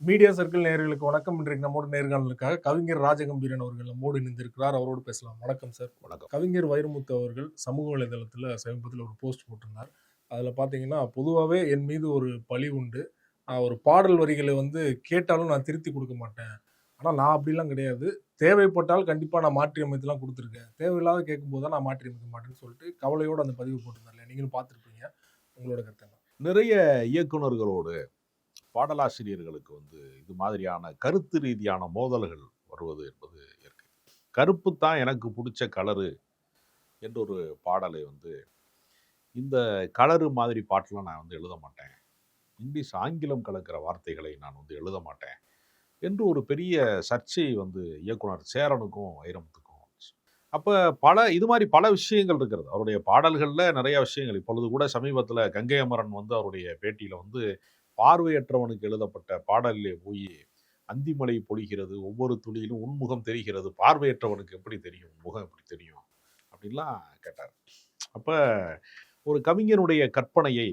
Media circle நேயர்களுக்கு வணக்கம். இன்றைக்கு நம்மோட நேர்காணலுக்காக கவிஞர் ராஜகம்பீரன் அவர்கள் நம்மோடு இணைந்திருக்கிறார். அவரோடு பேசலாம். வணக்கம் சார். வணக்கம். கவிஞர் வைரமுத்து அவர்கள் சமூக வலைதளத்தில் சமீபத்தில் ஒரு போஸ்ட் போட்டிருந்தார். அதில் பார்த்தீங்கன்னா, பொதுவாகவே என் மீது ஒரு பழி உண்டு. ஒரு பாடல் வரிகளை கேட்டாலும் நான் திருத்தி கொடுக்க மாட்டேன். ஆனால் நான் அப்படிலாம் கிடையாது. தேவைப்பட்டால் கண்டிப்பாக நான் மாற்றி அமைத்துலாம் கொடுத்துருக்கேன். தேவையில்லாத கேட்கும்போது தான் நான் மாற்றி அமைக்க மாட்டேன்னு சொல்லிட்டு கவலையோடு அந்த பதிவு போட்டிருந்தார். நீங்களும் பார்த்துருப்பீங்க. உங்களோட கருத்து? நிறைய இயக்குனர்களோடு பாடலாசிரியர்களுக்கு இது மாதிரியான கருத்து ரீதியான மோதல்கள் வருவது என்பது இயற்கை. கருப்பு தான் எனக்கு பிடிச்ச கலரு என்ற ஒரு பாடலை இந்த கலரு மாதிரி பாட்டெலாம் நான் எழுத மாட்டேன், இங்கிலீஷ் ஆங்கிலம் கலக்கிற வார்த்தைகளை நான் எழுத மாட்டேன் என்று ஒரு பெரிய சர்ச்சை இயக்குனர் சேரனுக்கும் வைரமுத்துக்கும். அப்போ இது மாதிரி பல விஷயங்கள் இருக்கிறது அவருடைய பாடல்களில். நிறைய விஷயங்கள் இப்பொழுது கூட சமீபத்தில் கங்கை அமரன் அவருடைய பேட்டியில் பார்வையற்றவனுக்கு எழுதப்பட்ட பாடலிலே போய் அந்திமலை பொழிகிறது, ஒவ்வொரு துளியிலும் உன்முகம் தெரிகிறது, பார்வையற்றவனுக்கு எப்படி தெரியும், முகம் எப்படி தெரியும் அப்படின்லாம் கேட்டார். அப்போ ஒரு கவிஞனுடைய கற்பனையை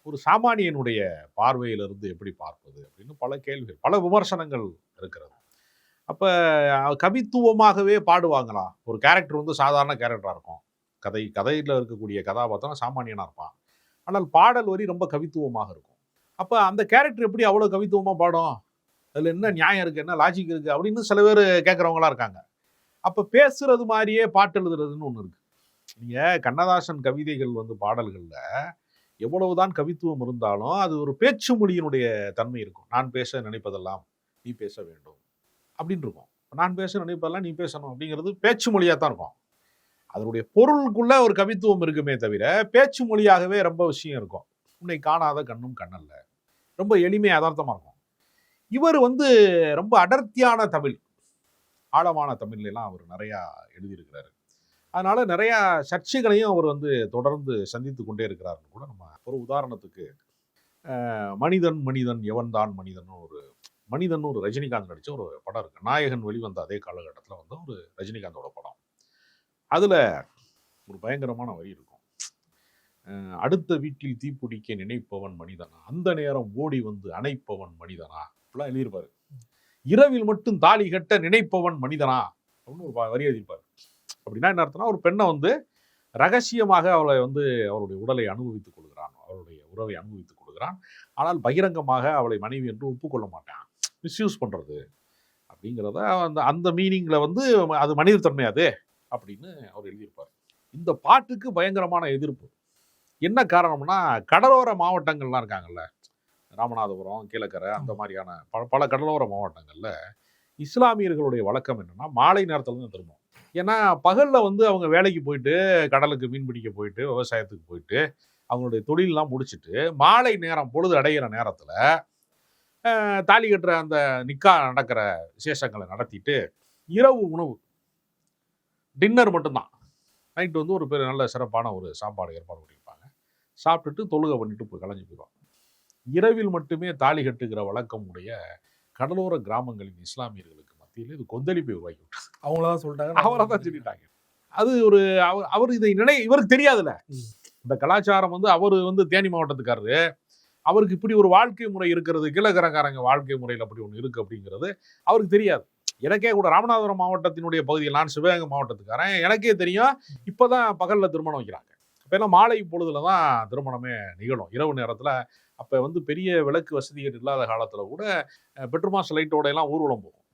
ஒரு சாமானியனுடைய பார்வையிலிருந்து எப்படி பார்ப்பது அப்படின்னு பல கேள்விகள், பல விமர்சனங்கள் இருக்கிறது. அப்போ கவித்துவமாகவே பாடுவாங்களா? ஒரு கேரக்டர் சாதாரண கேரக்டராக இருக்கும், கதையில் இருக்கக்கூடிய கதாபாத்திரம் சாமானியனாக இருப்பான், ஆனால் பாடல் வரி ரொம்ப கவித்துவமாக இருக்கும். அப்போ அந்த கேரக்டர் எப்படி அவ்வளோ கவித்துவமாக பாடும்? அதில் என்ன நியாயம் இருக்குது, என்ன லாஜிக் இருக்குது அப்படின்னு சில பேர் கேட்குறவங்களா இருக்காங்க. அப்போ பேசுறது மாதிரியே பாட்டு எழுதுறதுன்னு ஒன்று இருக்குது. நீங்கள் கண்ணதாசன் கவிதைகள் பாடல்களில் எவ்வளவுதான் கவித்துவம் இருந்தாலும் அது ஒரு பேச்சு மொழியினுடைய தன்மை இருக்கும். நான் பேச நினைப்பதெல்லாம் நீ பேச வேண்டும் அப்படின்னு இருக்கும். நான் பேச நினைப்பதெல்லாம் நீ பேசணும் அப்படிங்கிறது பேச்சு மொழியாக தான் இருக்கும். அதனுடைய பொருளுக்குள்ள ஒரு கவித்துவம் இருக்குமே தவிர பேச்சு மொழியாகவே ரொம்ப விஷயம் இருக்கும். உன்னை காணாத கண்ணும் கண்ணல்ல, ரொம்ப எளிமை யதார்த்தமாக இருக்கும். இவர் ரொம்ப அடர்த்தியான தமிழ், ஆழமான தமிழ்லாம் அவர் நிறையா எழுதியிருக்கிறாரு. அதனால நிறையா சர்ச்சைகளையும் அவர் தொடர்ந்து சந்தித்து கொண்டே இருக்கிறாருன்னு கூட நம்ம ஒரு உதாரணத்துக்கு மனிதன் மனிதன் எவன்தான் மனிதன் ஒரு ரஜினிகாந்த் நடித்த ஒரு படம் இருக்கு. நாயகன் வெளிவந்த அதே காலகட்டத்தில் ஒரு ரஜினிகாந்தோட படம். அதில் ஒரு பயங்கரமான வரி இருக்கும். அடுத்த வீட்டில் தீப்பிடிக்க நினைப்பவன் மனிதனா, அந்த நேரம் ஓடி அணைப்பவன் மனிதனா அப்படிலாம் எழுதியிருப்பாரு. இரவில் மட்டும் தாலி கட்ட நினைப்பவன் மனிதனா அப்படின்னு ஒரு வரி எழுதியிருப்பாரு. அப்படின்னா என்ன அர்த்தம்னா, ஒரு பெண்ணை ரகசியமாக அவளை அவருடைய உடலை அனுபவித்துக் கொள்கிறான், அவருடைய உறவை அனுபவித்துக் கொள்கிறான். ஆனால் பகிரங்கமாக அவளை மனைவி என்று ஒப்புக்கொள்ள மாட்டான். மிஸ்யூஸ் பண்றது அப்படிங்கிறத அந்த மீனிங்ல அது மனிதத்தன்மை அது அப்படின்னு அவர் எழுதியிருப்பார். இந்த பாட்டுக்கு பயங்கரமான எதிர்ப்பு. என்ன காரணம்னா, கடலோர மாவட்டங்கள்லாம் இருக்காங்கல்ல, ராமநாதபுரம், கீழக்கரை, அந்த மாதிரியான பல கடலோர மாவட்டங்கள்ல இஸ்லாமியர்களுடைய வழக்கம் என்னன்னா, மாலை நேரத்துல தான் திரும்பும். ஏன்னா பகல்ல அவங்க வேலைக்கு போயிட்டு, கடலுக்கு மீன் பிடிக்க போயிட்டு, விவசாயத்துக்கு போயிட்டு, அவங்களுடைய தொழிலெலாம் முடிச்சுட்டு மாலை நேரம் பொழுது அடைகிற நேரத்துல தாலி கட்டுற அந்த நிக்கா நடக்கிற விசேஷங்களை நடத்திட்டு இரவு உணவு டின்னர் மட்டும்தான். நைட்டு ஒரு பெரிய நல்ல சிறப்பான ஒரு சாப்பாடு ஏற்பாடு பண்ணியிருப்பாங்க. சாப்பிட்டுட்டு தொழுகை பண்ணிட்டு போய் கலைஞ்சு போயிடுவாங்க. இரவில் மட்டுமே தாலி கட்டுகிற வழக்கம் உடைய கடலோர கிராமங்களின் இஸ்லாமியர்களுக்கு மத்தியில் இது கொந்தளிப்பை உருவாக்கி விட்டாங்க. அவங்களதான் சொல்லிட்டாங்க, அவரதான் சொல்லிட்டாங்க. அது ஒரு அவர் இதை இவருக்கு தெரியாதுல்ல. இந்த கலாச்சாரம் அவர் தேனி மாவட்டத்துக்காரரு, அவருக்கு இப்படி ஒரு வாழ்க்கை முறை இருக்கிறது, கீழக்கரைக்காரங்க வாழ்க்கை முறையில் அப்படி ஒன்று இருக்கு அப்படிங்கிறது அவருக்கு தெரியாது. எனக்கே கூட ராமநாதபுரம் மாவட்டத்தினுடைய பகுதியில், நான் சிவகங்கை மாவட்டத்துக்காரன், எனக்கே தெரியும். இப்போதான் பகலில் திருமணம் வைக்கிறாங்க. அப்போல்லாம் மாலை பொழுதுல தான் திருமணமே நிகழும், இரவு நேரத்தில். அப்போ பெரிய விளக்கு வசதிகள் இல்லாத காலத்தில் கூட பெட்ரோமாஸ் லைட்டோட எல்லாம் ஊர்வலம் போகும்,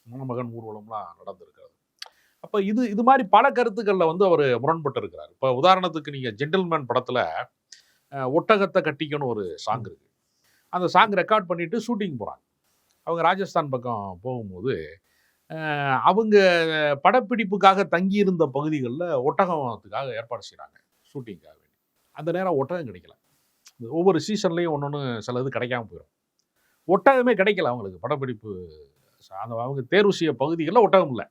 மணமகன் ஊர்வலம்லாம் நடந்திருக்கிறது. அப்போ இது மாதிரி பல கருத்துக்களில் அவர் முரண்பட்டு இருக்கிறார். இப்போ உதாரணத்துக்கு நீங்கள் ஜென்டில்மேன் படத்தில் ஒட்டகத்தை கட்டிக்கணும் ஒரு சாங் இருக்கு. அந்த சாங் ரெக்கார்ட் பண்ணிட்டு ஷூட்டிங் போகிறாங்க. அவங்க ராஜஸ்தான் பக்கம் போகும்போது அவங்க படப்பிடிப்புக்காக தங்கியிருந்த பகுதிகளில் ஒட்டகத்துக்காக ஏற்பாடு செய்கிறாங்க, ஷூட்டிங்காக வேண்டி. அந்த நேரம் ஒட்டகம் கிடைக்கல. ஒவ்வொரு சீசன்லேயும் ஒன்று சில இது கிடைக்காம போயிடும். ஒட்டகமே கிடைக்கல அவங்களுக்கு. படப்பிடிப்பு அவங்க தேர்வு செய்ய பகுதிகளில் ஒட்டகம் இல்லை.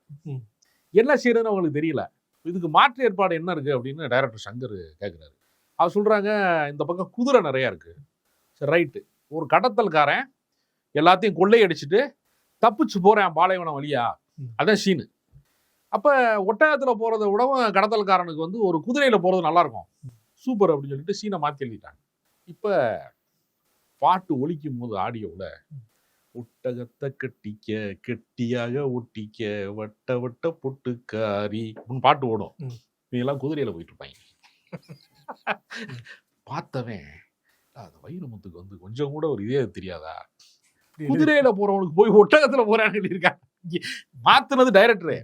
என்ன செய்யறதுன்னு அவங்களுக்கு தெரியல. இதுக்கு மாற்று ஏற்பாடு என்ன இருக்குது அப்படின்னு டைரக்டர் சங்கர் கேட்குறாரு. அவர் சொல்கிறாங்க, இந்த பக்கம் குதிரை நிறையா இருக்குது. சரி, ரைட்டு, ஒரு கடத்தல்காரன் எல்லாத்தையும் கொள்ளையடிச்சிட்டு தப்பிச்சு போகிறேன் பாலைவனம் வழியா, அதான் சீனு. அப்போ ஒட்டகத்தில் போகிறத விடவும் கடத்தல்காரனுக்கு ஒரு குதிரையில் போகிறது நல்லாயிருக்கும், சூப்பர் அப்படின்னு சொல்லிட்டு சீனை மாற்றி எழுதிட்டாங்க. இப்போ பாட்டு ஒலிக்கும் போது ஆடியோவில் ஒட்டகத்தை கட்டிக்க கெட்டியாக ஒட்டிக்க வட்ட வட்ட பொட்டுக்காரி பாட்டு ஓடும். ம். நீ எல்லாம் குதிரையில போயிட்டு இருப்பாங்க. பார்த்தவன் அது வைரமுத்துக்கு வந்து கொஞ்சம் கூட ஒரு இதே தெரியாதா, குதிரையில போறவனுக்கு போய் ஒட்டகத்துல போறான்னு எழுதியிருக்காங்க. மாத்துனது டைரக்டரு.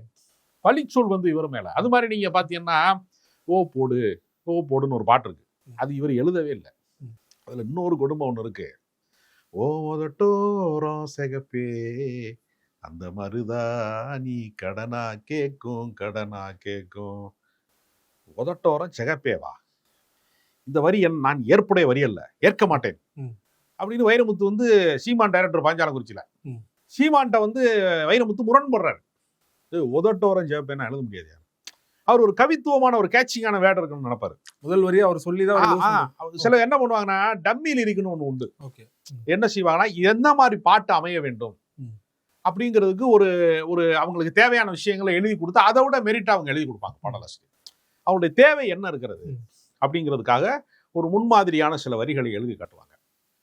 பழிச்சொல் வந்து இவர் மேல. அது மாதிரி நீங்க பாத்தீங்கன்னா ஓ போடுன்னு ஒரு பாட்டு இருக்கு. அது இவர் எழுதவே இல்லை. அதுல இன்னொரு குடும்பம் ஒண்ணு இருக்கு. ஓ உதட்டோரம் சிகப்பே அந்த மருதான் நீ கடனா கேக்கும் உதட்டோரம் சிகப்பேவா, இந்த வரி நான் ஏற்புடைய வரி அல்ல, ஏற்க மாட்டேன் அப்படின்னு வைரமுத்து வந்து சீமான் டைரக்டர் பாஞ்சாலங்குறிச்சியில சீமான்ட்ட வந்து வைரமுத்து முரண்படுறாரு. உதட்டோரம் சிகப்பேன்னு எழுத முடியாது. அவர் ஒரு கவித்துவமான ஒரு கேட்சிங்கான வேர்டு இருக்குன்னு நினைப்பாரு. முதல் வரியா அவர் சொல்லிதான் சில என்ன பண்ணுவாங்கன்னா டம்மியில் இருக்குன்னு ஒண்ணு உண்டு. என்ன செய்வாங்கன்னா என்ன மாதிரி பாட்டு அமைய வேண்டும் அப்படிங்கிறதுக்கு ஒரு ஒரு அவங்களுக்கு தேவையான விஷயங்களை எழுதி கொடுத்து அதை விட மெரிட்டா அவங்க எழுதி கொடுப்பாங்க பாடலாசிரியர். அவருடைய தேவை என்ன இருக்கிறது அப்படிங்கிறதுக்காக ஒரு முன்மாதிரியான சில வரிகளை எழுதி காட்டுவாங்க.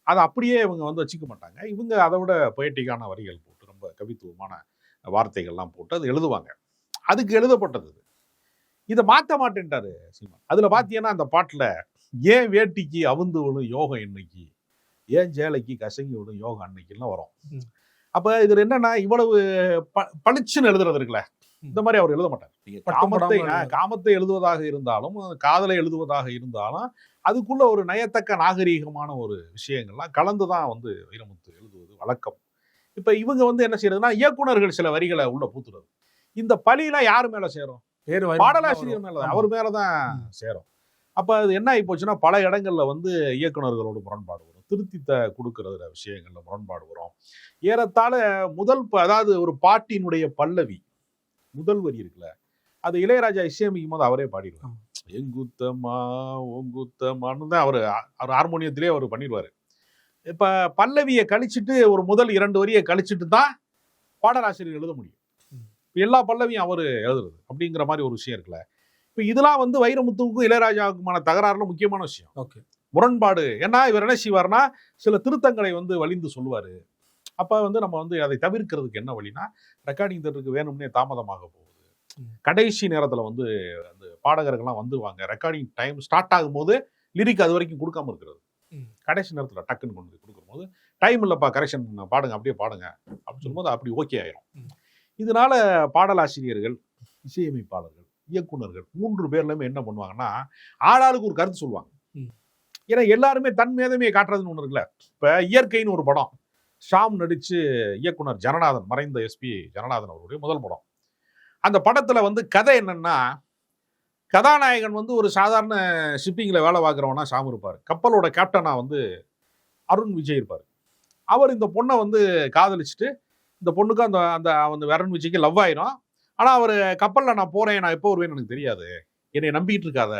அதை அப்படியே இவங்க வந்து வச்சுக்க மாட்டாங்க. இவங்க அதை விட பொயட்டிக்கான வரிகள் போட்டு ரொம்ப கவித்துவமான வார்த்தைகள்லாம் போட்டு அது எழுதுவாங்க. அதுக்கு எழுதப்பட்டது. இதை மாற்ற மாட்டேன்ட்டாரு சீமான். அதுல பாத்தீங்கன்னா அந்த பாட்டுல ஏன் வேட்டிக்கு அவுந்து விடும் யோகம் இன்னைக்கு, ஏன் சேலைக்கு கசங்கி விடும் யோகம் அன்னைக்குலாம் வரும். அப்ப இதுல என்னன்னா இவ்வளவு பளிச்சுன்னு எழுதுறது இருக்குல்ல, இந்த மாதிரி அவர் எழுத மாட்டார். காமத்தை எழுதுவதாக இருந்தாலும் காதலை எழுதுவதாக இருந்தாலும் அதுக்குள்ள ஒரு நயத்தக்க நாகரீகமான ஒரு விஷயங்கள்லாம் கலந்துதான் வந்து வைரமுத்து எழுதுவது வழக்கம். இப்ப இவங்க வந்து என்ன செய்யறதுன்னா இயக்குனர்கள் சில வரிகளை உள்ள பூத்துறது. இந்த பழியெல்லாம் யாரு மேல சேரும்? பாடலாசிரியர் மேலதான், அவர் மேலதான் சேரும். அப்ப அது என்ன ஆகி போச்சுன்னா பல இடங்கள்ல வந்து இயக்குனர்களோட முரண்பாடு வரும், திருத்தி கொடுக்கறதுல விஷயங்கள்ல முரண்பாடு வரும். ஏறத்தாழ அதாவது ஒரு பாட்டினுடைய பல்லவி முதல் வரி இருக்குல்ல, அது இளையராஜா இசையமைக்கும் போது அவரே பாடிடுவார். எங்குத்தமா ஒங்குத்தமான்னு தான் அவர் ஹார்மோனியத்திலே அவர் பண்ணிடுவாரு. இப்ப பல்லவியை கழிச்சுட்டு ஒரு முதல் 2 வரியை கழிச்சுட்டு தான் பாடலாசிரியர் எழுத முடியும். எல்லா பல்லவியும் அவர் எழுதுறது அப்படிங்கிற மாதிரி ஒரு விஷயம் இருக்குல்ல. இப்ப இதெல்லாம் வந்து வைரமுத்துவுக்கும் இளையராஜாவுக்குமான தகராறுல முக்கியமான விஷயம், முரண்பாடு. ஏன்னா இவர் என்ன செய்வார்னா சில திருத்தங்களை வந்து வலிந்து சொல்லுவாரு. அப்ப வந்து நம்ம வந்து அதை தவிர்க்கிறதுக்கு என்ன வழினா, ரெக்கார்டிங் தேட்டருக்கு வேணும்னே தாமதமாக போகுது, கடைசி நேரத்துல வந்து அந்த பாடகர்கள்லாம் வந்துருவாங்க, ரெக்கார்டிங் டைம் ஸ்டார்ட் ஆகும்போது லிரிக் அது வரைக்கும் கொடுக்காம இருக்கிறது, கடைசி நேரத்துல டக்குன்னு கொண்டு கொடுக்கும்போது டைம் இல்லப்பா கரெக்ஷன் பாடுங்க அப்படியே பாடுங்க அப்படின்னு சொல்லும்போது அப்படி ஓகே ஆயிரும். இதனால பாடலாசிரியர்கள், இசையமைப்பாளர்கள், இயக்குனர்கள் 3 பேர்லயுமே என்ன பண்ணுவாங்கன்னா ஆளாளுக்கு ஒரு கருத்து சொல்லுவாங்க. ஏன்னா எல்லாருமே தன் மேதமையை காட்டுறதுன்னு ஒண்ணு இருக்குல்ல. இப்ப இயற்கைன்னு ஒரு படம் ஷாம் நடிச்சு இயக்குனர் ஜனநாதன், மறைந்த எஸ்பி ஜனநாதன் அவருடைய முதல் படம். அந்த படத்துல வந்து கதை என்னன்னா, கதாநாயகன் வந்து ஒரு சாதாரண ஷிப்பிங்ல வேலை பார்க்குறவனா ஷாம் இருப்பார், கப்பலோட கேப்டனா வந்து அருண் விஜய் இருப்பார். அவர் இந்த பொண்ணை வந்து காதலிச்சுட்டு இந்த பொண்ணுக்கு அந்த அருண் விஜய்க்கு லவ் ஆயிரும். ஆனா அவர் கப்பல்ல நான் போறேன், நான் எப்போ வருவேன்னு எனக்கு தெரியாது, என்னை நம்பிக்கிட்டு இருக்காத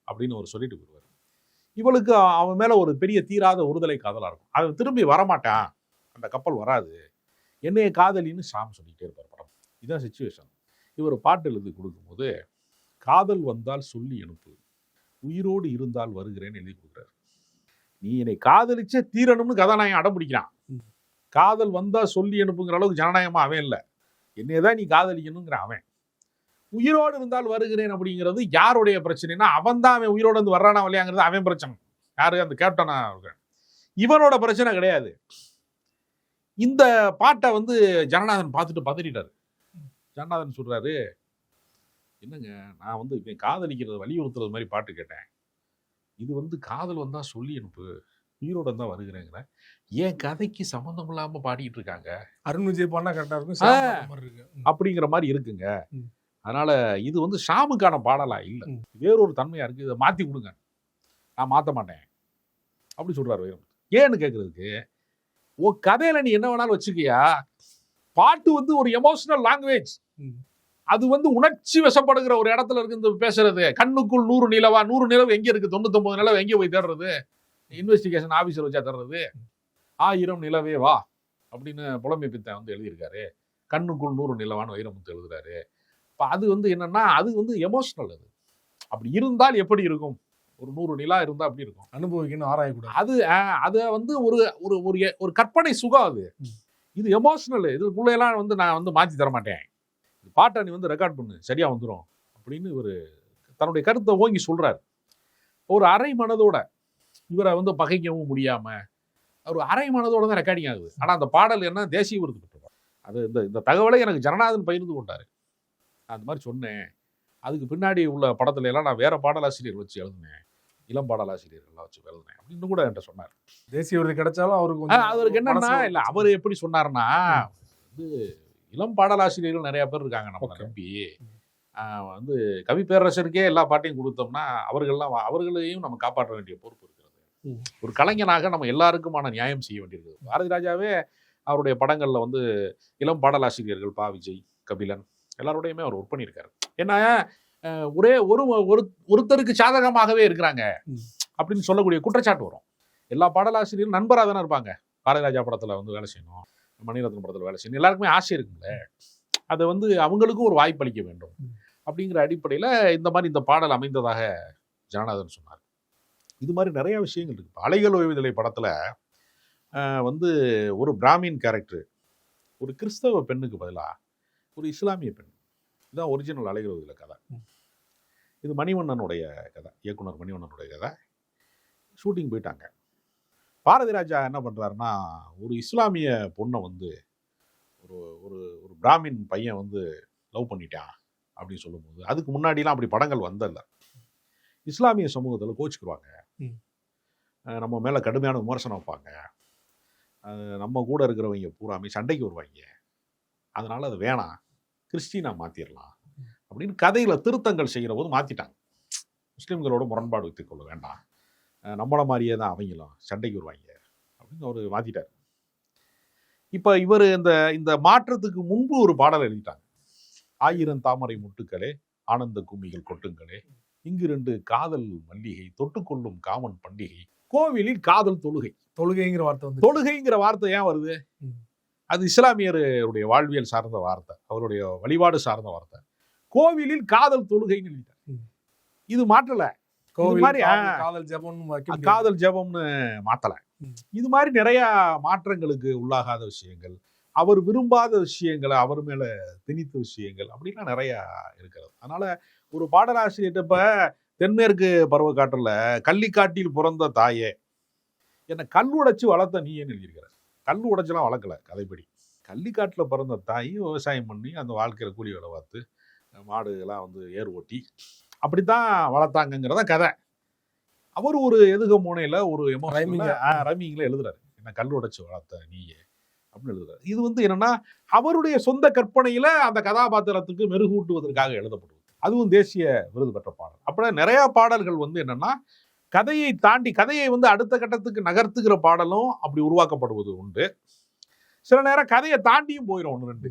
அப்படின்னு அவர் சொல்லிட்டு போயிருவார். இவளுக்கு அவன் மேல ஒரு பெரிய தீராத ஒருதலை காதலா இருக்கும். அவன் திரும்பி வரமாட்டான், அந்த கப்பல் வராது, என்னைய காதலின்னு ஷாம் சொல்லிக்கிட்டே இருப்பார் படம். இதுதான் சிச்சுவேஷன். இவர் பாட்டு எழுதி கொடுக்கும்போது காதல் வந்தால் சொல்லி அனுப்பு, உயிரோடு இருந்தால் வருகிறேன்னு எழுதி கொடுக்குறாரு. நீ என்னை காதலிச்சே தீரணும்னு கதாநாயகன் அடம் பிடிக்கிறான். காதல் வந்தா சொல்லி அனுப்புங்கிற அளவுக்கு ஜனநாயகமா அவன் இல்லை, என்னையதான் நீ காதலிக்கணுங்கிற அவன். உயிரோடு இருந்தால் வருகிறேன் அப்படிங்கிறது யாருடைய பிரச்சனைனா அவன் தான், அவன் உயிரோடு வந்து வர்றானா இல்லையாங்கிறது அவன் பிரச்சனை. யாரு? அந்த கேப்டனா இருக்க. இவனோட பிரச்சனை கிடையாது. இந்த பாட்டை வந்து ஜனநாதன் பார்த்துட்டு பதறிட்டாரு. ஜனநாதன் சொல்றாரு, என்னங்க நான் வந்து இவன் காதலிக்கிறது வலியுறுத்துறது மாதிரி பாட்டு கேட்டேன், இது வந்து காதல் வந்தா சொல்லி அனுப்பு, உயிரோட தான் வருகிறேங்கிற, ஏன் கதைக்கு சம்பந்தம் இல்லாம பாடிட்டு இருக்காங்க. அருண் விஜய் பாடினா கரெக்டா இருக்கும் அப்படிங்கிற மாதிரி இருக்குங்க. அதனால இது வந்து ஷாமுக்கான பாடலா இல்ல, வேறொரு தன்மையா இருக்கு, இதை மாத்தி கொடுங்க. நான் மாத்த மாட்டேன் அப்படி சொல்றாரு வைரம். ஏன்னு கேட்கறதுக்கு, உன் கதையில நீ என்ன வேணாலும் வச்சுக்கியா, பாட்டு வந்து ஒரு எமோஷனல் லாங்குவேஜ், அது வந்து உணர்ச்சி வசப்படுகிற ஒரு இடத்துல இருக்கு பேசுறது. கண்ணுக்குள் 100 நிலவா, 100 நிலவு எங்க இருக்கு, 99 நிலவு எங்கே போய் தேடுறது, இன்வெஸ்டிகேஷன் ஆபீசர் வச்சா தர்றது, 1000 நிலவே வா அப்படின்னு புலமை பித்தன் வந்து எழுதியிருக்காரு. கண்ணுக்குள் 100 நிலவான்னு வைரமுத்து எழுதுறாரு. அது வந்து என்னன்னா அது வந்து எமோஷனல். அது அப்படி இருந்தால் எப்படி இருக்கும், ஒரு 100 நிலா இருந்தா அப்படி இருக்கும், அனுபவிக்கணும், ஆராயக்கூடாது. அது அதை வந்து ஒரு ஒரு கற்பனை சுகம். அது இது எமோஷனல், இதுக்குள்ளெல்லாம் வந்து நான் வந்து மாற்றி தர மாட்டேன், பாட்டை நீ வந்து ரெக்கார்ட் பண்ணு சரியா வந்துடும் அப்படின்னு இவர் தன்னுடைய கருத்தை ஓங்கி சொல்றாரு. ஒரு அரை மனதோட, இவரை வந்து பகைக்கவும் முடியாம ஒரு அரை மனதோட தான் ரெக்கார்டிங் ஆகுது. ஆனா அந்த பாடல் என்ன, தேசிய விருது பெற்றிருக்காரு. அது இந்த தகவலை எனக்கு ஜனநாதன் பகிர்ந்து கொண்டாரு. நான் அந்த மாதிரி சொன்னேன். அதுக்கு பின்னாடி உள்ள படத்துல எல்லாம் நான் வேற பாடலாசிரியர் வச்சு எழுதுனேன், இளம் பாடலாசிரியர்கள்லாம் வச்சு எழுதுனேன் அப்படின்னு கூட என்கிட்ட சொன்னார். தேசிய விருது கிடைச்சாலும் அவருக்கு என்னன்னா, இல்ல அவர் எப்படி சொன்னாருன்னா, வந்து இளம் பாடலாசிரியர்கள் நிறைய பேர் இருக்காங்க நம்ம நம்பி, வந்து கவி பேரரசருக்கே எல்லா பாட்டையும் கொடுத்தோம்னா அவர்களையும் நம்ம காப்பாற்ற வேண்டிய பொறுப்பு இருக்கிறது. ஒரு கலைஞனாக நம்ம எல்லாருக்குமான நியாயம் செய்ய வேண்டியிருக்குது. பாரதி ராஜாவே அவருடைய படங்கள்ல வந்து இளம் பாடலாசிரியர்கள் பா விஜய், கபிலன் எல்லாரோடையுமே அவர் ஒர்க் பண்ணியிருக்காரு. ஏன்னா ஒரே ஒருத்தருக்கு சாதகமாகவே இருக்கிறாங்க அப்படின்னு சொல்லக்கூடிய குற்றச்சாட்டு வரும். எல்லா பாடலாசிரியரும் நண்பராக தானே இருப்பாங்க. பாரதி ராஜா படத்துல வந்து வேலை செய்யணும், மணிரத்னம் படத்துல வேலை செய்யணும், எல்லாருக்குமே ஆசை இருக்குங்களே, அதை வந்து அவங்களுக்கும் ஒரு வாய்ப்பு அளிக்க வேண்டும் அப்படிங்கிற அடிப்படையில இந்த மாதிரி இந்த பாடல் அமைந்ததாக ஜனநாதன் சொன்னார். இது மாதிரி நிறைய விஷயங்கள் இருக்கு. அலைகள் ஓய்வுதலை படத்துல வந்து ஒரு பிராமின் கேரக்டர் ஒரு கிறிஸ்தவ பெண்ணுக்கு பதிலாக ஒரு இஸ்லாமிய பெண், இதுதான் ஒரிஜினல் அலைகள் ஓய்வுதலை கதை. இது மணிவண்ணனுடைய கதை, இயக்குனர் மணிவண்ணனுடைய கதை. ஷூட்டிங் போயிட்டாங்க. பாரதி ராஜா என்ன பண்றாருன்னா, ஒரு இஸ்லாமிய பொண்ணை வந்து ஒரு ஒரு ஒரு பிராமின் பையன் வந்து லவ் பண்ணிட்டான் அப்படின்னு சொல்லும்போது, அதுக்கு முன்னாடிலாம் அப்படி படங்கள் வந்ததில்ல. இஸ்லாமிய சமூகத்தில் கோச்சுக்குருவாங்க, நம்ம மேலே கடுமையான விமர்சனம் வைப்பாங்க, நம்ம கூட இருக்கிறவங்க பூராமே சண்டைக்கு வருவாங்க, அதனால அது வேணாம், கிறிஸ்டினா மாற்றிடலாம் அப்படின்னு கதையில் திருத்தங்கள் செய்கிற போது மாற்றிட்டாங்க. முஸ்லீம்களோட முரண்பாடு வைத்துக் கொள்ள வேண்டாம், நம்மள மாதிரியே தான் அவங்களும் சண்டைக்கு வருவாங்க அப்படின்னு அவர் மாற்றிட்டார். இப்போ இவர் இந்த மாற்றத்துக்கு முன்பு ஒரு பாடல் எழுதிட்டாங்க. 1000 தாமரை முட்டுக்களே, ஆனந்த கும்மிகள் கொட்டுங்களே, இங்கு 2 காதல் மல்லிகை, தொட்டுக்கொள்ளும் காமன் பண்டிகை, கோவிலில் காதல் தொழுகை. தொழுகைங்கிற வார்த்தை வந்து, தொழுகைங்கிற வார்த்தை ஏன் வருது? அது இஸ்லாமியருடைய வாழ்வியல் சார்ந்த வார்த்தை, அவருடைய வழிபாடு சார்ந்த வார்த்தை. கோவிலில் காதல் தொழுகைன்னு எழுதிட்டார். இது மாற்றல, காதல் ஜெபம்னு மாத்தல. இது மாதிரி நிறைய மாற்றங்களுக்கு உள்ளாகாத விஷயங்கள், அவர் விரும்பாத விஷயங்களை அவர் மேல திணித்த விஷயங்கள் அப்படிலாம் நிறைய இருக்கிறது. அதனால ஒரு பாடலாசிரியர் இப்ப தென்மேற்கு பருவ காற்றுல கள்ளிக்காட்டில் பிறந்த தாயே என்னை கல் உடைச்சு வளர்த்த நீன்னு எழுதியிருக்கிறார். கல் உடைச்செல்லாம் வளர்க்கல கதைப்படி. கள்ளிக்காட்டுல பிறந்த தாய் விவசாயம் பண்ணி அந்த வாழ்க்கையில கூலி வேலை பார்த்து மாடுகள்லாம் வந்து ஏர் ஓட்டி அப்படித்தான் வளர்த்தாங்கிறத கதை. அவர் ஒரு எதுக மூனையில ஒரு ரைமிங்ல எழுதுறாரு, என்ன கல் உடைச்சு வளர்த்த நீயே அப்படின்னு எழுதுறாரு. இது வந்து என்னன்னா, அவருடைய சொந்த கற்பனையில அந்த கதாபாத்திரத்துக்கு மெருகூட்டுவதற்காக எழுதப்படுவது. அதுவும் தேசிய விருது பெற்ற பாடல். அப்ப நிறைய பாடல்கள் வந்து என்னன்னா, கதையை தாண்டி கதையை வந்து அடுத்த கட்டத்துக்கு நகர்த்துகிற பாடலும் அப்படி உருவாக்கப்படுவது உண்டு. சில நேரம் கதையை தாண்டியும் போயிடும், 1-2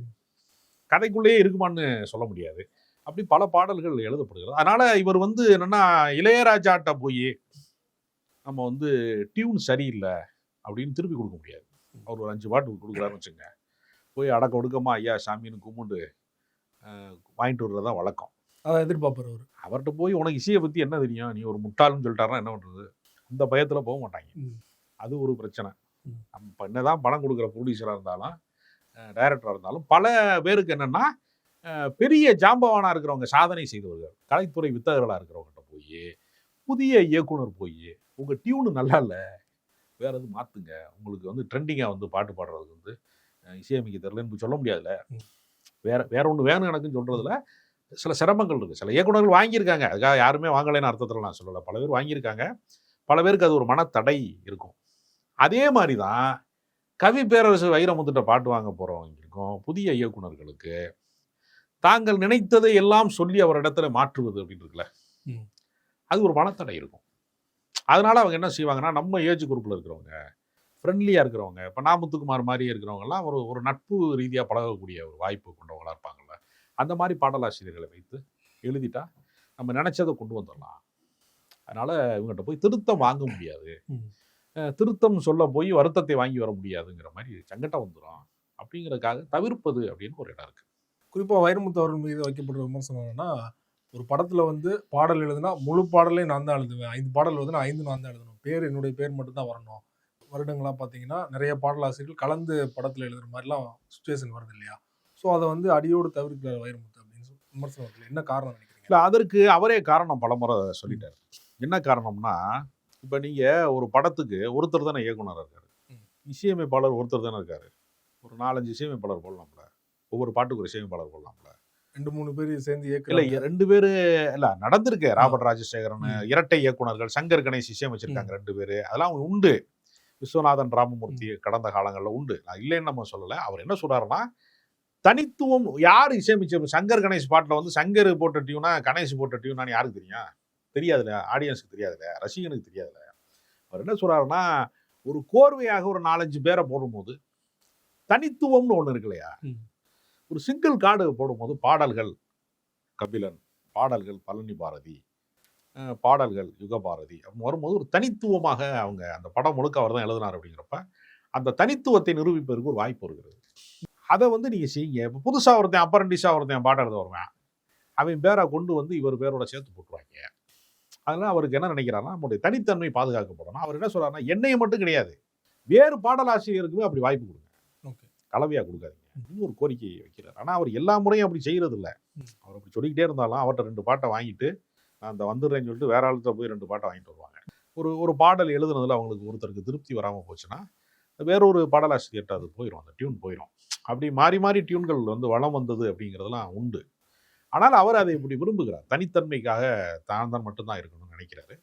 கதைக்குள்ளேயே இருக்குமான்னு சொல்ல முடியாது. அப்படி பல பாடல்கள் எழுதப்படுகிறது. அதனால இவர் வந்து என்னன்னா, இளையராஜாட்ட போய் நம்ம வந்து டியூன் சரியில்லை அப்படின்னு திருப்பி கொடுக்க முடியாது. அவர் ஒரு 5 பாட்டு கொடுக்குறாருன்னு வச்சுங்க, போய் அடக்க ஒடுக்கமா ஐயா சாமின்னு கும்பிட்டு வாங்கிட்டு வர்றதான் வழக்கம். அதை எதிர்பார்ப்பார் அவர். அவர்கிட்ட போய் உனக்கு இசையை பற்றி என்ன தெரியும், நீ ஒரு முட்டாள்னு சொல்லிட்டாருன்னா என்ன பண்ணுறது? அந்த பயத்தில் போக மாட்டாங்க. அது ஒரு பிரச்சனை. நம்ம என்னதான் பணம் கொடுக்குற ப்ரொடியூசராக இருந்தாலும் டைரக்டராக இருந்தாலும் பல பேருக்கு என்னென்னா, பெரிய ஜாம்பவானாக இருக்கிறவங்க, சாதனை செய்தவர்கள், கலைத்துறை வித்தகர்களாக இருக்கிறவங்ககிட்ட போய் புதிய இயக்குனர் போய் உங்கள் டியூனு நல்லா இல்லை, வேற எதுவும் மாற்றுங்க, உங்களுக்கு வந்து ட்ரெண்டிங்காக வந்து பாட்டு பாடுறதுக்கு வந்து இசையமைக்க தெரிலன்னு சொல்ல முடியாதுல்ல. வேற ஒன்று வேணும் எனக்குன்னு சொல்கிறதுல சில சிரமங்கள் இருக்குது. சில இயக்குநர்கள் வாங்கியிருக்காங்க, அதுக்காக யாருமே வாங்கலைன்னு அர்த்தத்தில் நான் சொல்லலை. பல பேர் வாங்கியிருக்காங்க, பல பேருக்கு அது ஒரு மனத்தடை இருக்கும். அதே மாதிரி தான் கவி பேரரசு வைரமுத்துட்ட பாட்டு வாங்க போகிறவங்களுக்கும் புதிய இயக்குநர்களுக்கு தாங்கள் நினைத்ததை எல்லாம் சொல்லி அவர் இடத்துல மாற்றுவது அப்படின்னு இருக்குல்ல, அது ஒரு மனத்தடை இருக்கும். அதனால அவங்க என்ன செய்வாங்கன்னா, நம்ம ஏஜ் குரூப்பில் இருக்கிறவங்க, ஃப்ரெண்ட்லியாக இருக்கிறவங்க, இப்போ முத்துக்குமார் மாதிரியே இருக்கிறவங்கலாம் ஒரு நட்பு ரீதியாக பழகக்கூடிய ஒரு வாய்ப்பு கொண்டவங்களாக இருப்பாங்கள்ல, அந்த மாதிரி பாடலாசிரியர்களை வைத்து எழுதிட்டா நம்ம நினைச்சதை கொண்டு வந்துடலாம். அதனால இவங்ககிட்ட போய் திருத்தம் வாங்க முடியாது, திருத்தம் சொல்ல போய் வருத்தத்தை வாங்கி வர முடியாதுங்கிற மாதிரி சங்கடம் வந்துடும். அப்படிங்கிறதுக்காக தவிர்ப்பது அப்படின்னு ஒரு இடம் இருக்கு. குறிப்பாக வைரமுத்து அவர்கள் மீது வைக்கப்படுற விமர்சனம் என்னன்னா, ஒரு படத்துல வந்து பாடல் எழுதுனா முழு பாடலையும் நான் தான் எழுதுவேன், 5 பாடல் எழுதுனா 5 நான் தான் எழுதணும், என்னுடைய பேர் மட்டும் தான் வரணும், வருடங்களா பார்த்தீங்கன்னா நிறைய பாடலாசிரியர்கள் கலந்து படத்தில் எழுதுற மாதிரிலாம் சுச்சுவேஷன் வருது இல்லையா? ஸோ அதை வந்து அடியோடு தவிர்க்கிறார் வைரமுத்து அப்படின்னு விமர்சனம் இருக்குல்ல. என்ன காரணம் நினைக்கிறீங்க? இல்லை, அதற்கு அவரே காரணம் பலமுறை சொல்லிட்டார். என்ன காரணம்னா, இப்போ நீங்கள் ஒரு படத்துக்கு ஒருத்தர் தானே இயக்குனராக இருக்காரு, இசையமைப்பாளர் ஒருத்தர் தானே இருக்காரு. ஒரு 4-5 இசையமைப்பாளர் போடலாம்ல, ஒவ்வொரு பாட்டுக்கு ஒரு இசையமைப்பாளர் போடலாம்ல. 2-3 பேர் சேர்ந்து இல்லை, இயக்குறாங்க. 2 பேர் இல்லை நடந்திருக்கு. ராபர்ட் ராஜசேகரன், இரட்டை இயக்குனர்கள், சங்கர் கணேஷ் இசையமைச்சிருக்காங்க 2 பேர். அதெல்லாம் அவங்க உண்டு. விஸ்வநாதன் ராமமூர்த்தி கடந்த காலங்களில் உண்டு. நான் இல்லைன்னு நம்ம சொல்லலை. அவர் என்ன சொல்றாருன்னா, தனித்துவம் யார் இசையமைச்ச சங்கர் கணேஷ் பாட்டில் வந்து சங்கர் போட்ட டியூனா கணேஷ் போட்ட டியூனான்னு யாருக்கு தெரியும்? தெரியாதுல்ல, ஆடியன்ஸுக்கு தெரியாதுல்ல, ரசிகனுக்கு தெரியாதுல்ல. அவர் என்ன சொல்றாருன்னா, ஒரு கோர்வையாக ஒரு 4-5 பேரை போடும்போது தனித்துவம்னு ஒன்று இருக்கு இல்லையா? ஒரு சிங்கிள் கார்டு போடும்போது பாடல்கள் கபிலன், பாடல்கள் பழனி பாரதி, பாடல்கள் யுகபாரதி அப்படின்னு வரும்போது ஒரு தனித்துவமாக அவங்க அந்த படம் முழுக்க அவர் தான் எழுதினார். அப்படிங்கிறப்ப அந்த தனித்துவத்தை நிரூபிப்பதற்கு ஒரு வாய்ப்பு இருக்கிறது. அதை வந்து நீங்கள் செய்யுங்க. இப்போ புதுசாக ஒருத்தன் அப்ரண்டிஸாக ஒருத்தன் பாடம் எழுத வருவேன், அவன் பேரை கொண்டு வந்து இவர் பேரோட சேர்த்து போட்டுருவாங்க. அதனால் அவருக்கு என்ன நினைக்கிறாருன்னா, நம்முடைய தனித்தன்மை பாதுகாக்கப்படணும். அவர் என்ன சொல்றாருன்னா, என்னையை மட்டும் கிடையாது, வேறு பாடலாசிரியருக்குமே அப்படி வாய்ப்பு கொடுங்க, கலவையாக கொடுக்காதீங்க அப்படின்னு ஒரு கோரிக்கை வைக்கிறார். ஆனால் அவர் எல்லா முறையும் அப்படி செய்கிறது இல்லை. அவர் அப்படி சொல்லிக்கிட்டே இருந்தாலும் அவர்கிட்ட 2 பாட்டை வாங்கிட்டு நான் அந்த வந்துடுறேன்னு சொல்லிட்டு வேற ஆளுகிட்ட போய் 2 பாட்டை வாங்கிட்டு வருவாங்க. ஒரு பாடல் எழுதுனதுல அவங்களுக்கு ஒருத்தருக்கு திருப்தி வராமல் போச்சுன்னா வேறொரு பாடலாசிரியர்கிட்ட அது போயிடும், அந்த டியூன் போயிடும். அப்படி மாறி மாறி டியூன்கள் வந்து வளம் வந்தது அப்படிங்கிறதுலாம் உண்டு. ஆனால் அவர் அதை இப்படி விரும்புகிறார். தனித்தன்மைக்காக தான் மட்டும்தான் இருக்கணும்னு நினைக்கிறாரு.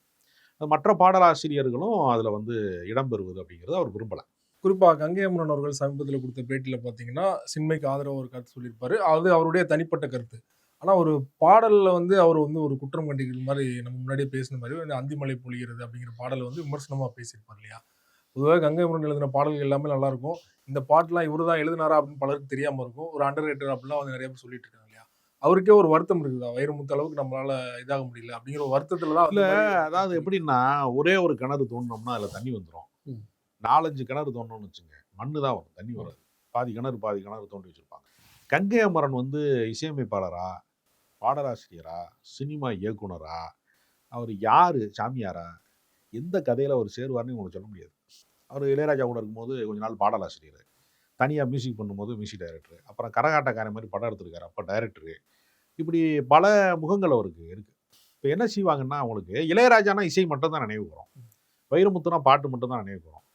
மற்ற பாடலாசிரியர்களும் அதில் வந்து இடம்பெறுவது அப்படிங்கிறது அவர் விரும்பலை. குறிப்பாக கங்கை அமரன் அவர்கள் சமீபத்தில் கொடுத்த பேட்டியில் பார்த்தீங்கன்னா சின்மைக்கு ஆதரவு ஒரு கருத்து சொல்லியிருப்பாரு. அது அவருடைய தனிப்பட்ட கருத்து. ஆனால் ஒரு பாடலில் வந்து அவர் வந்து ஒரு குற்றம் கண்டிக்கிற மாதிரி நம்ம முன்னாடியே பேசின மாதிரி அந்திமலை பொழிகிறது அப்படிங்கிற பாடலை வந்து விமர்சனமாக பேசியிருப்பார் இல்லையா? பொதுவாக கங்கை அமரன் எழுதின பாடல்கள் எல்லாமே நல்லாயிருக்கும். இந்த பாட்டெலாம் இவர் தான் எழுதினாரா அப்படின்னு பலருக்கு தெரியாமல் இருக்கும். ஒரு அண்டர் ரேட்டர் அப்படிலாம் வந்து நிறைய பேர் சொல்லிட்டு இருக்காங்க இல்லையா? அவருக்கே ஒரு வருத்தம் இருக்குதா, வைரமுத்து அளவுக்கு நம்மளால இதாக முடியல அப்படிங்கிற ஒரு வருத்தத்தில் தான். இல்லை, அதாவது எப்படின்னா, ஒரே ஒரு கிணறு தோண்டினோம்னா அதில் தண்ணி வந்துடும். 4-5 கிணறு தோண்டணும்னு வச்சுங்க, மண்ணு தான் வரும், தண்ணி வராது. பாதி கிணறு தோண்டி வச்சுருப்பாங்க. கங்கை அமரன் வந்து இசையமைப்பாளரா, பாடலாசிரியரா, சினிமா இயக்குனரா, அவர் யார், சாமியாரா, எந்த கதையில் அவர் சேருவார்னு உங்களுக்கு சொல்ல முடியாது. அவர் இளையராஜா கூட இருக்கும்போது கொஞ்ச நாள் பாடலாசிரியர், தனியாக மியூசிக் பண்ணும்போது மியூசிக் டைரக்டர், அப்புறம் கரகாட்டக்காரன் மாதிரி படம் எடுத்திருக்காரு, அப்போ டைரக்டரு. இப்படி பல முகங்கள் அவருக்கு இருக்குது. இப்போ என்ன செய்வாங்கன்னா, அவங்களுக்கு இளையராஜானா இசை மட்டும் தான் நினைவு வரும், வைரமுத்துனா பாட்டு மட்டும் தான் நினைவு வரும்.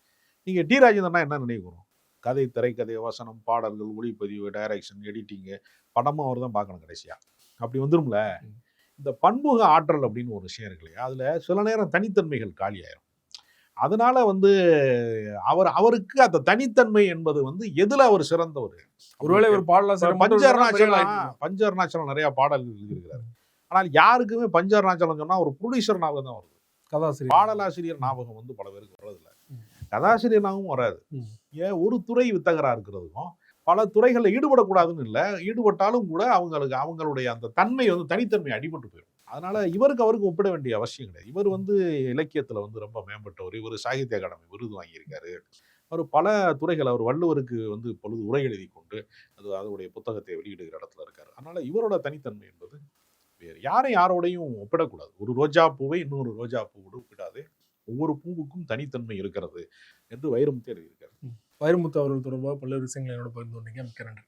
நீங்கள் டி ராஜேந்திரனா என்ன நினைவு வரும்? கதை, திரைக்கதை, வசனம், பாடல்கள், ஒளிப்பதிவு, டைரக்ஷன், எடிட்டிங்கு, படமும் அவர் தான் பார்க்கணும் கடைசியாக. அப்படி வந்துரும்ல. இந்த பன்முக ஆற்றல் அப்படின்னு ஒரு விஷயம் இருக்கு இல்லையா, அதில் சில நேரம் தனித்தன்மைகள் காலியாயிரும். அதனால வந்து அவருக்கு அந்த தனித்தன்மை என்பது வந்து எதுல அவர் சிறந்தவர்? ஒருவேளை ஒரு பாடலாசிரியர் பஞ்சர்நாச்சலம் நிறைய பாடல்கள் எழுதியிருக்கிறார். ஆனால் யாருக்குமே பஞ்சர்நாச்சலம் சொன்னா ஒரு ப்ரொடியூசர் ஞாபகம் தான் வருது. கதாசிரியர், பாடலாசிரியர் ஞாபகம் வந்து பல பேருக்கு வர்றதில்ல. கதாசிரியர் ஞாபகம் வராது. ஏன், ஒரு துறை வித்தகரா இருக்கிறதுக்கும் பல துறைகளில் ஈடுபடக்கூடாதுன்னு இல்லை, ஈடுபட்டாலும் கூட அவங்களுடைய அந்த தன்மை வந்து தனித்தன்மை அடிபட்டு போயிடும். அதனால அவருக்கு ஒப்பிட வேண்டிய அவசியம் கிடையாது. இவர் வந்து இலக்கியத்தில் வந்து ரொம்ப மேம்பட்டவர். இவர் சாகித்ய அகாடமி விருது வாங்கியிருக்காரு. அவர் பல துறைகள், அவர் வள்ளுவருக்கு வந்து இப்பொழுது உரை எழுதி கொண்டு அதனுடைய புத்தகத்தை வெளியிடுகிற இடத்துல இருக்காரு. அதனால இவரோட தனித்தன்மை என்பது வேறு யாரோடையும் ஒப்பிடக்கூடாது. ஒரு ரோஜா பூவை இன்னொரு ரோஜா பூவோடு ஒப்பிடாது, ஒவ்வொரு பூவுக்கும் தனித்தன்மை இருக்கிறது என்று வைரமுத்து எழுதியிருக்காரு. வைரமுத்து அவர்கள் தொடர்பாக பல்வேறு விஷயங்களை என்னோட பகிர்ந்து கொண்டீங்க. மிக்க நன்றி.